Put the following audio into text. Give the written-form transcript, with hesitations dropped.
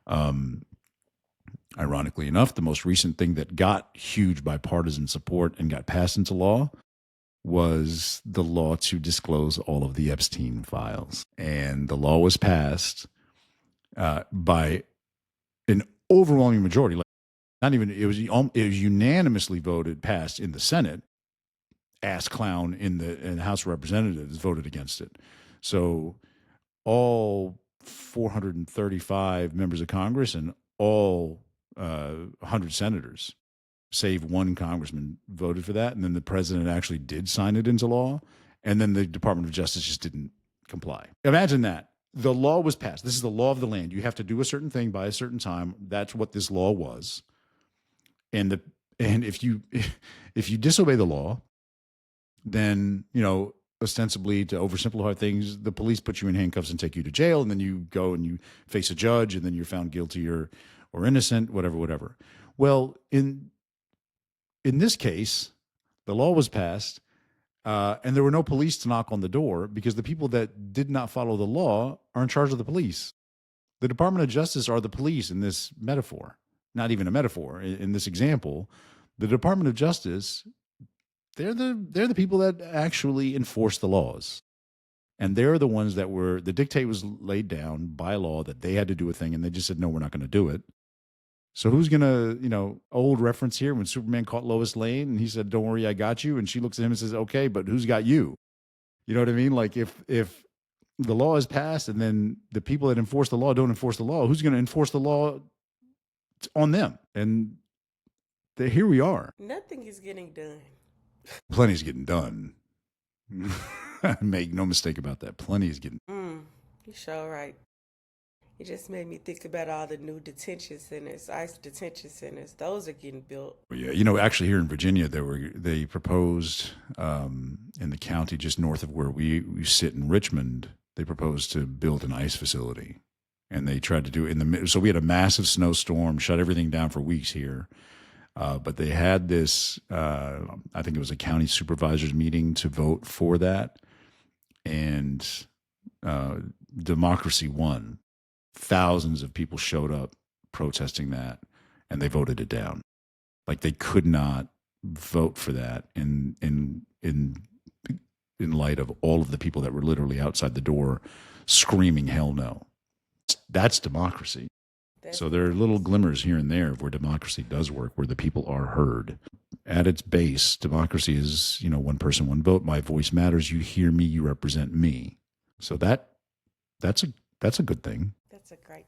Um, Ironically enough, the most recent thing that got huge bipartisan support and got passed into law was the law to disclose all of the Epstein files. And the law was passed by an overwhelming majority. Like, not even it was unanimously voted passed in the Senate. Ass clown in the House of Representatives voted against it. So all 435 members of Congress and all 100 senators, save one congressman, voted for that. And then the president actually did sign it into law. And then the Department of Justice just didn't comply. Imagine that. The law was passed. This is the law of the land. You have to do a certain thing by a certain time. That's what this law was. And if you disobey the law, then, ostensibly, to oversimplify things, the police put you in handcuffs and take you to jail, and then you go and you face a judge, and then you're found guilty or innocent, whatever. Well, in this case, the law was passed, and there were no police to knock on the door because the people that did not follow the law are in charge of the police. The Department of Justice are the police in this metaphor, not even a metaphor. In this example, the Department of Justice, they're the people that actually enforce the laws. And they're the ones that the dictate was laid down by law that they had to do a thing, and they just said, no, we're not going to do it. So who's going to, old reference here when Superman caught Lois Lane and he said, don't worry, I got you. And she looks at him and says, okay, but who's got you? You know what I mean? Like if the law is passed and then the people that enforce the law don't enforce the law, who's going to enforce the law on them? And here we are. Nothing is getting done. Plenty's getting done. Make no mistake about that. Plenty is getting. You're sure right. It just made me think about all the new detention centers, ICE detention centers. Those are getting built. Yeah, actually here in Virginia, they proposed in the county just north of where we sit in Richmond. They proposed to build an ICE facility, and they tried to do it so we had a massive snowstorm, shut everything down for weeks here. But they had this, I think it was a county supervisors meeting to vote for that. And democracy won. Thousands of people showed up protesting that, and they voted it down. Like they could not vote for that in light of all of the people that were literally outside the door screaming, hell no. That's democracy. So there are little glimmers here and there of where democracy does work, where the people are heard. At its base, democracy is, one person, one vote. My voice matters. You hear me. You represent me. So that's a good thing. That's a great